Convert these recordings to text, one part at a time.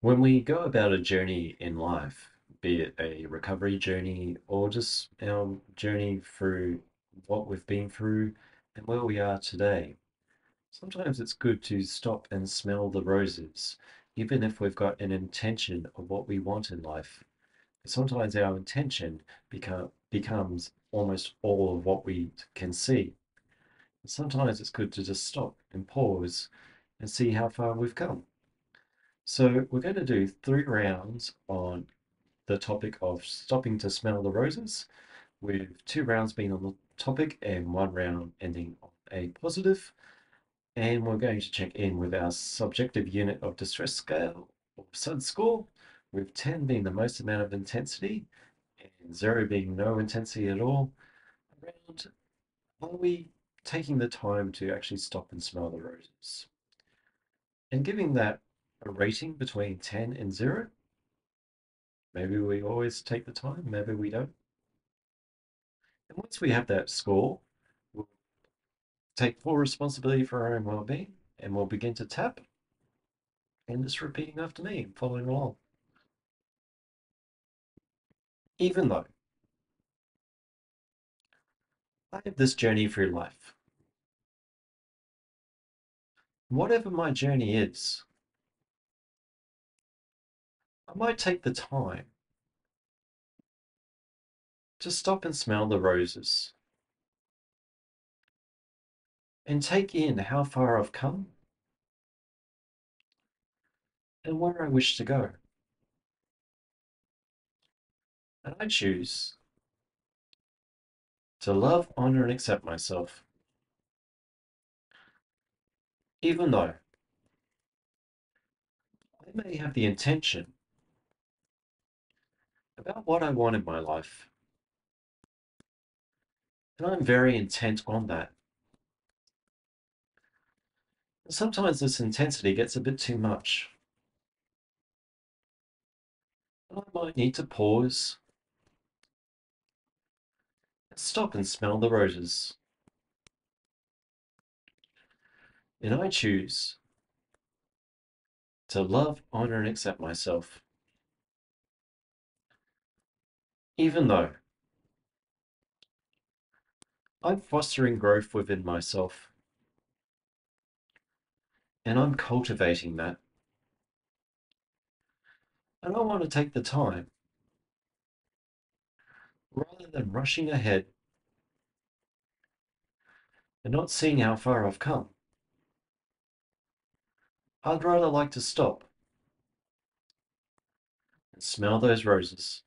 When we go about a journey in life, be it a recovery journey or just our journey through what we've been through and where we are today, sometimes it's good to stop and smell the roses, even if we've got an intention of what we want in life. Sometimes our intention becomes almost all of what we can see. Sometimes it's good to just stop and pause and see how far we've come. So we're going to do 3 rounds on the topic of stopping to smell the roses, with 2 rounds being on the topic and 1 round ending on a positive. And we're going to check in with our subjective unit of distress scale or SUD score, with 10 being the most amount of intensity and 0 being no intensity at all. Around, are we taking the time to actually stop and smell the roses? And giving that a rating between 10 and 0. Maybe we always take the time, maybe we don't. And once we have that score, we'll take full responsibility for our own well-being and we'll begin to tap and just repeating after me, following along. Even though I have this journey through life, whatever my journey is, I might take the time to stop and smell the roses and take in how far I've come and where I wish to go. And I choose to love, honor, and accept myself, even though I may have the intention about what I want in my life. And I'm very intent on that. And sometimes this intensity gets a bit too much. And I might need to pause and stop and smell the roses. And I choose to love, honor, and accept myself, even though I'm fostering growth within myself and I'm cultivating that. And I want to take the time, rather than rushing ahead and not seeing how far I've come. I'd rather like to stop and smell those roses.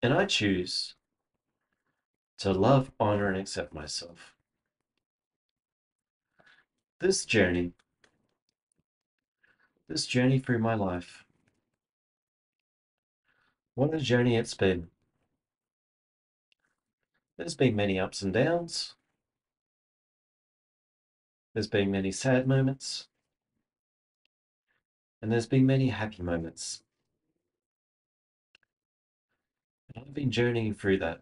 And I choose to love, honor, and accept myself. This journey, this journey through my life, what a journey it's been. There's been many ups and downs. There's been many sad moments. And there's been many happy moments. And I've been journeying through that.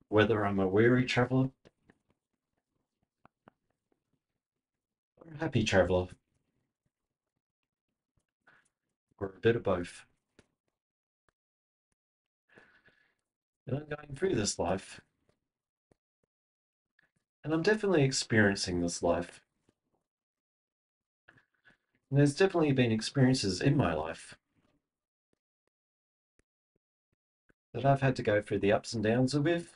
Whether I'm a weary traveller or a happy traveller, or a bit of both. And I'm going through this life. And I'm definitely experiencing this life. And there's definitely been experiences in my life that I've had to go through the ups and downs with,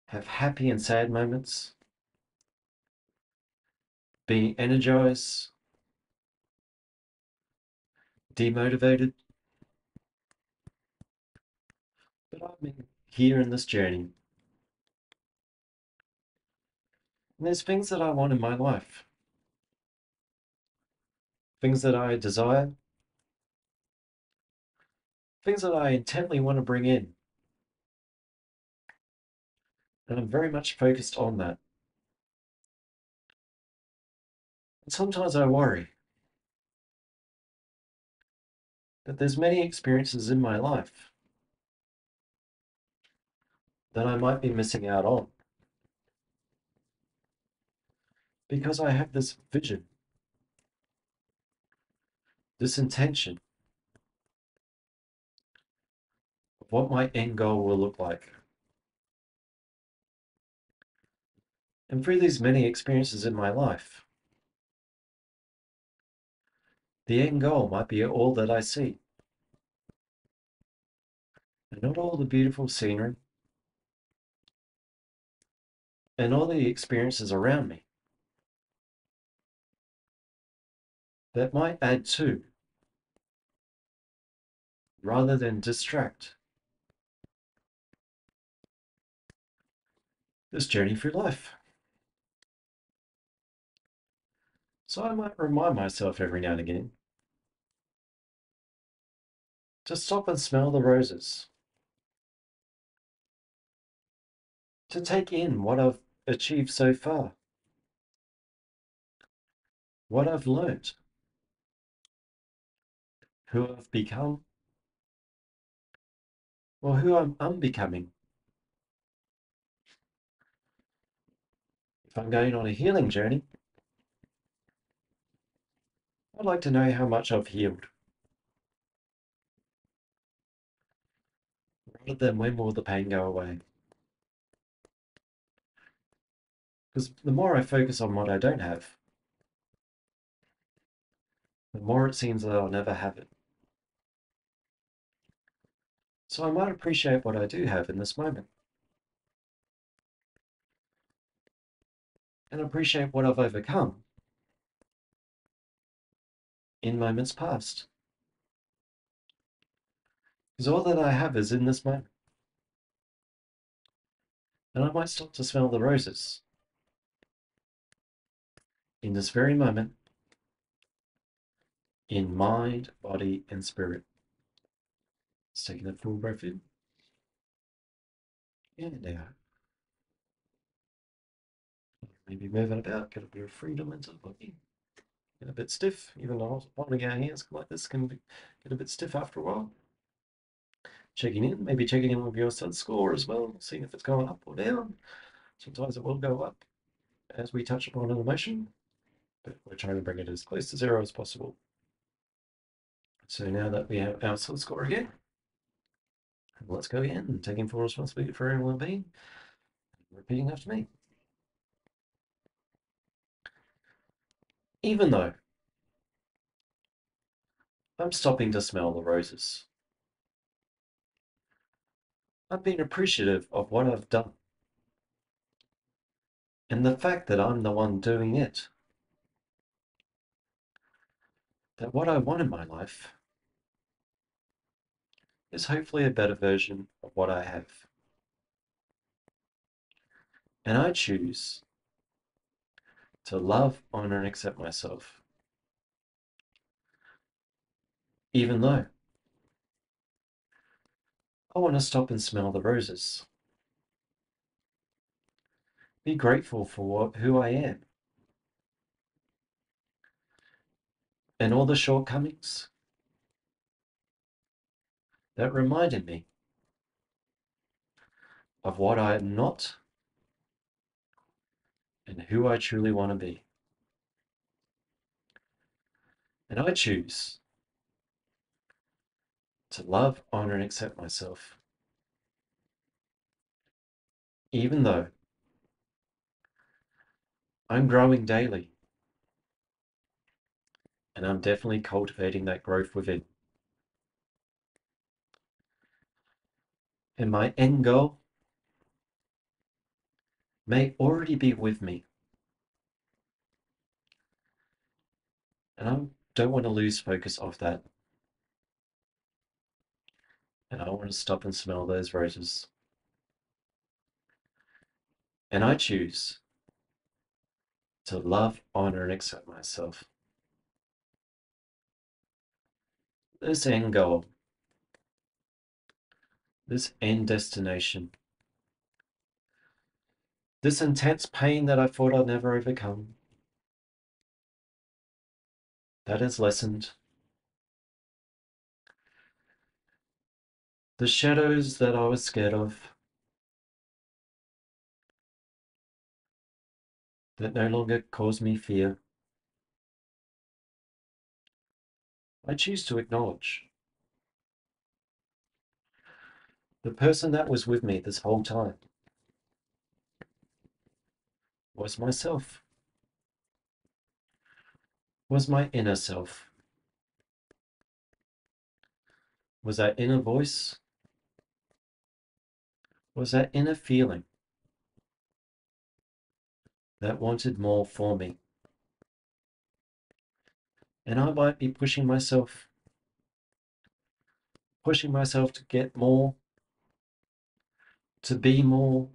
have happy and sad moments, be energized, demotivated. But I've been here in this journey. And there's things that I want in my life, things that I desire, things that I intently want to bring in. And I'm very much focused on that. And sometimes I worry that there's many experiences in my life that I might be missing out on. because I have this vision, this intention of what my end goal will look like. And through these many experiences in my life, the end goal might be all that I see, and not all the beautiful scenery and all the experiences around me that might add to rather than distract this journey through life. So I might remind myself every now and again to stop and smell the roses, to take in what I've achieved so far, what I've learnt, who I've become, or who I'm unbecoming. If I'm going on a healing journey, I'd like to know how much I've healed, rather than when will the pain go away. Because the more I focus on what I don't have, the more it seems that I'll never have it. So I might appreciate what I do have in this moment, and appreciate what I've overcome in moments past. Because all that I have is in this moment. And I might stop to smell the roses in this very moment, in mind, body, and spirit. Just taking a full breath in and out. Maybe moving about, get a bit of freedom into the body. Get a bit stiff, even though holding our hands like this can get a bit stiff after a while. Checking in, maybe checking in with your sun score as well, seeing if it's going up or down. Sometimes it will go up as we touch upon an emotion, but we're trying to bring it as close to zero as possible. So now that we have our sun score again, let's go again and taking full responsibility for our well-being. Repeating after me. Even though I'm stopping to smell the roses, I've been appreciative of what I've done and the fact that I'm the one doing it. That what I want in my life is hopefully a better version of what I have. And I choose to love, honor, and accept myself, even though I want to stop and smell the roses. Be grateful for who I am and all the shortcomings that reminded me of what I am not and who I truly want to be. And I choose to love, honor, and accept myself, even though I'm growing daily and I'm definitely cultivating that growth within. And my end goal may already be with me. And I don't want to lose focus of that. And I want to stop and smell those roses. And I choose to love, honor, and accept myself. This end goal, this end destination, this intense pain that I thought I'd never overcome, that has lessened. The shadows that I was scared of, that no longer cause me fear. I choose to acknowledge the person that was with me this whole time was myself, was my inner self, was that inner voice, was that inner feeling that wanted more for me. And I might be pushing myself to get more, to be more,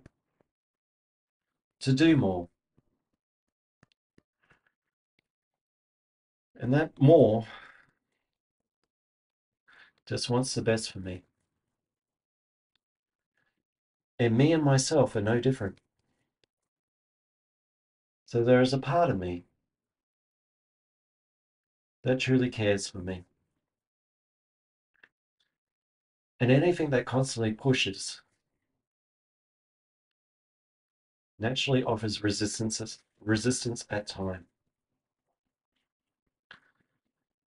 to do more. And that more just wants the best for me. And me and myself are no different. So there is a part of me that truly cares for me. And anything that constantly pushes naturally offers resistance at time.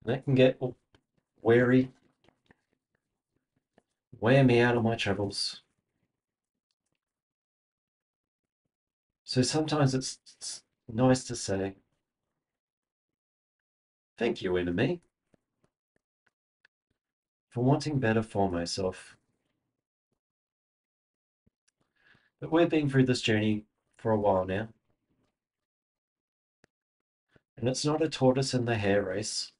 And that can get weary, wear me out of my troubles. So sometimes it's nice to say, thank you, inner me, for wanting better for myself. But we've been through this journey for a while now, and it's not a tortoise and the hare race.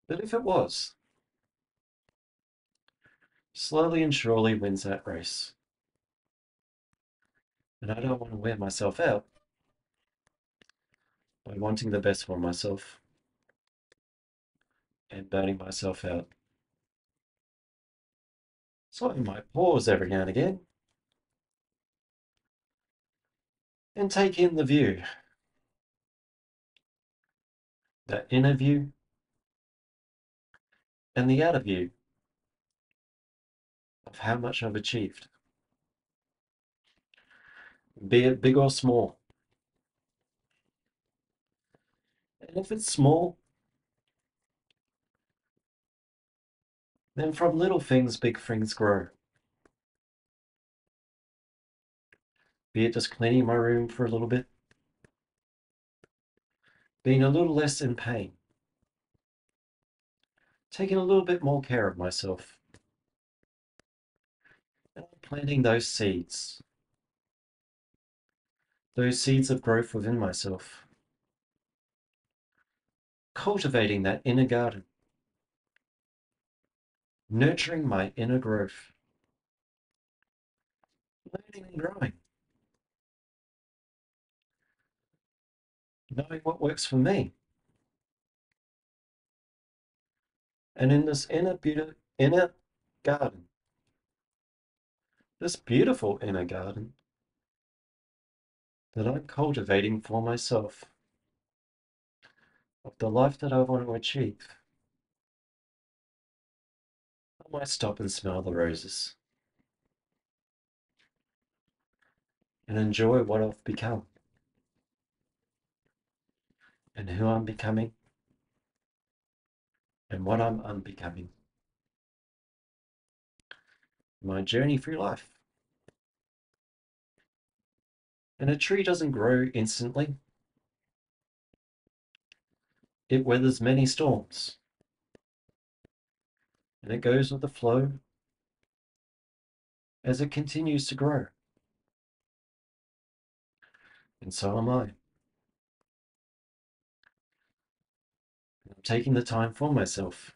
But if it was, slowly and surely wins that race. And I don't want to wear myself out by wanting the best for myself and burning myself out. So I might pause every now and again and take in the view, that inner view and the outer view of how much I've achieved, be it big or small. And if it's small, then from little things, big things grow. Be it just cleaning my room for a little bit, being a little less in pain, taking a little bit more care of myself, and planting those seeds of growth within myself, cultivating that inner garden, nurturing my inner growth, learning and growing, knowing what works for me. And in this inner garden, this beautiful inner garden that I'm cultivating for myself, of the life that I want to achieve, I might stop and smell the roses and enjoy what I've become and who I'm becoming and what I'm unbecoming. My journey through life. And a tree doesn't grow instantly. It weathers many storms, and it goes with the flow as it continues to grow. And so am I. I'm taking the time for myself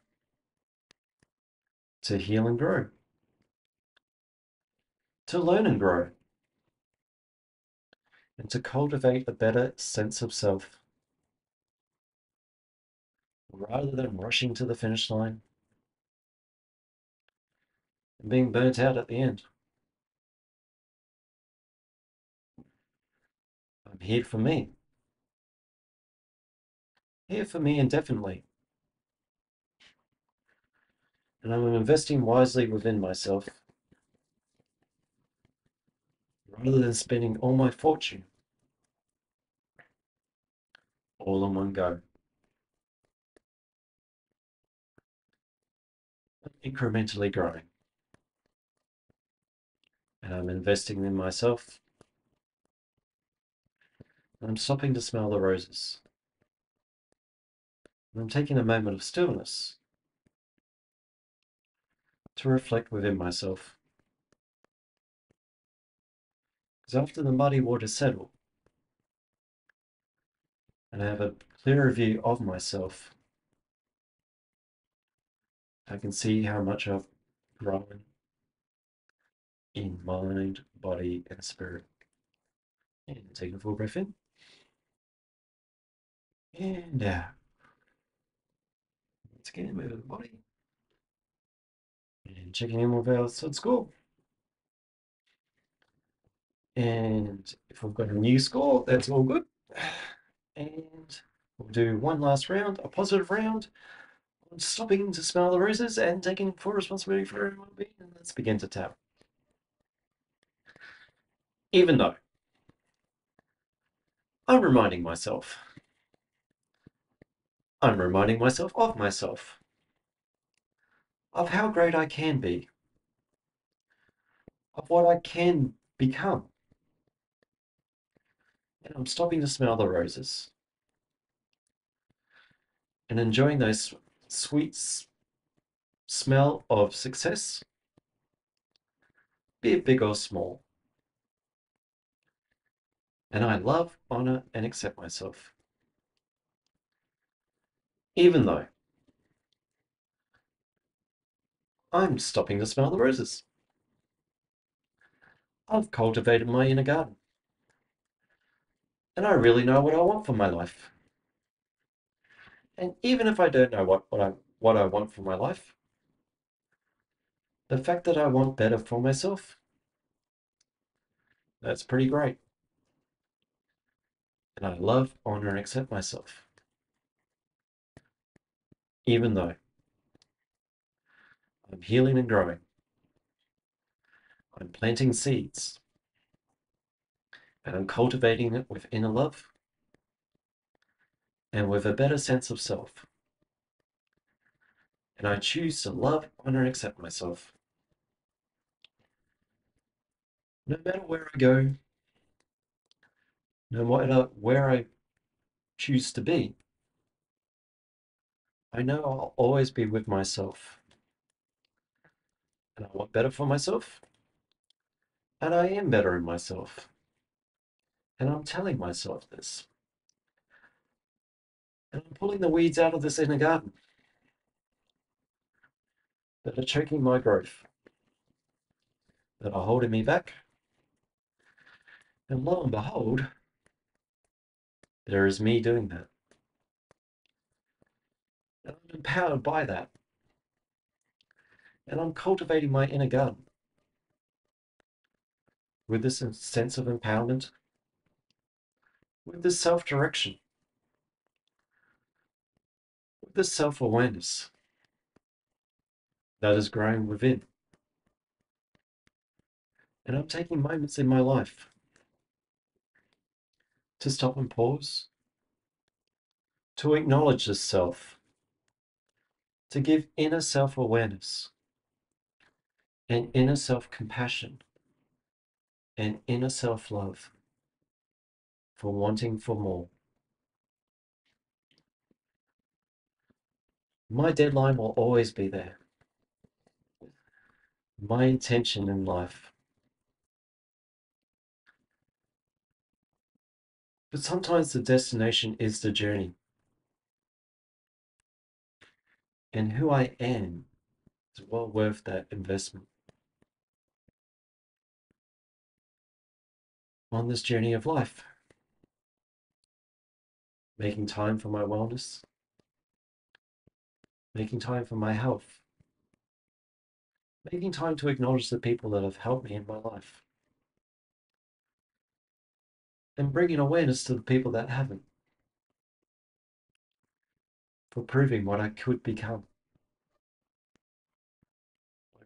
to heal and grow, to learn and grow, and to cultivate a better sense of self, rather than rushing to the finish line and being burnt out at the end. I'm here for me indefinitely, and I'm investing wisely within myself, rather than spending all my fortune all in one go. I'm incrementally growing, and I'm investing in myself, and I'm stopping to smell the roses, and I'm taking a moment of stillness to reflect within myself. Because after the muddy waters settle, and I have a clearer view of myself, I can see how much I've grown in mind, body, and spirit. And taking a full breath in, and out. Once again, move the body, and checking in with our third score. And if we've got a new score, that's all good. And we'll do one last round, a positive round, on stopping to smell the roses and taking full responsibility for our well-being. And let's begin to tap. Even though I'm reminding myself, I'm reminding myself of how great I can be, of what I can become. And I'm stopping to smell the roses and enjoying those sweet smell of success, be it big or small. And I love, honor, and accept myself, even though I'm stopping to smell the roses. I've cultivated my inner garden, and I really know what I want for my life. And even if I don't know what I want for my life, the fact that I want better for myself, that's pretty great. And I love, honor, and accept myself, even though I'm healing and growing. I'm planting seeds, and I'm cultivating it with inner love and with a better sense of self. And I choose to love, honor, and accept myself. No matter where I go, no matter where I choose to be, I know I'll always be with myself. And I want better for myself, and I am better in myself. And I'm telling myself this. And I'm pulling the weeds out of this inner garden that are choking my growth, that are holding me back. And lo and behold, there is me doing that. And I'm empowered by that. And I'm cultivating my inner garden with this sense of empowerment, with this self-direction, with this self-awareness that is growing within. And I'm taking moments in my life to stop and pause, to acknowledge this self, to give inner self-awareness and inner self-compassion and inner self-love for wanting for more. My deadline will always be there. My intention in life. But sometimes the destination is the journey. And who I am is well worth that investment on this journey of life. Making time for my wellness, making time for my health, making time to acknowledge the people that have helped me in my life, and bringing awareness to the people that haven't, for proving what I could become,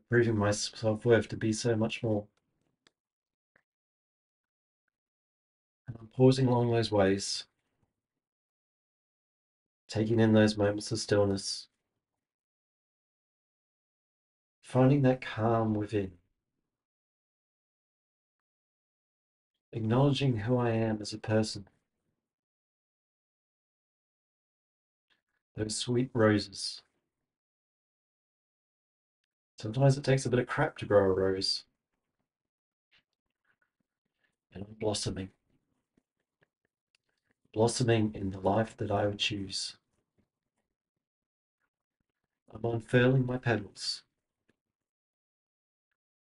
proving my self-worth to be so much more. pausing along those ways, taking in those moments of stillness, finding that calm within, acknowledging who I am as a person, those sweet roses. Sometimes it takes a bit of crap to grow a rose, and I'm blossoming, blossoming in the life that I would choose. I'm unfurling my petals,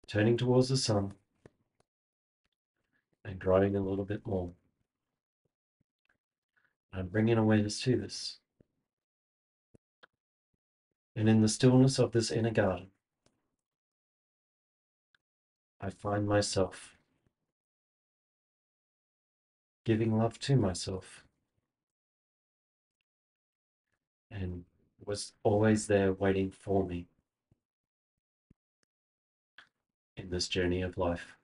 turning towards the sun, and growing a little bit more. I'm bringing awareness to this. And in the stillness of this inner garden, I find myself giving love to myself and was always there waiting for me in this journey of life.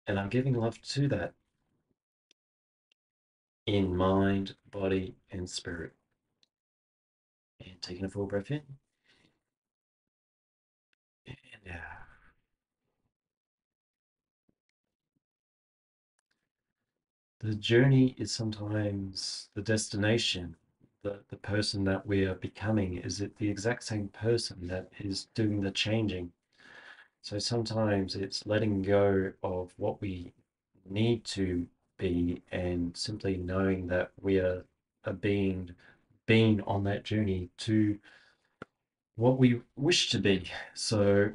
And I'm giving love to that in mind, body, and spirit. And taking a full breath in and out. The journey is sometimes the destination. The person that we are becoming is it the exact same person that is doing the changing. So sometimes it's letting go of what we need to be and simply knowing that we are a being on that journey to what we wish to be. So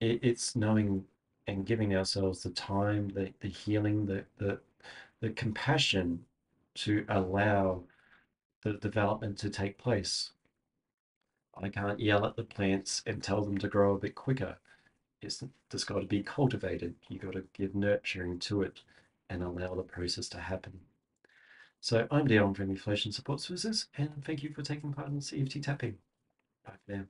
it's knowing and giving ourselves the time, the healing, the compassion to allow the development to take place. I can't yell at the plants and tell them to grow a bit quicker. It's just got to be cultivated. You got to give nurturing to it and allow the process to happen. So I'm Dion from Inflation Support Services, and thank you for taking part in this EFT tapping. Bye for now.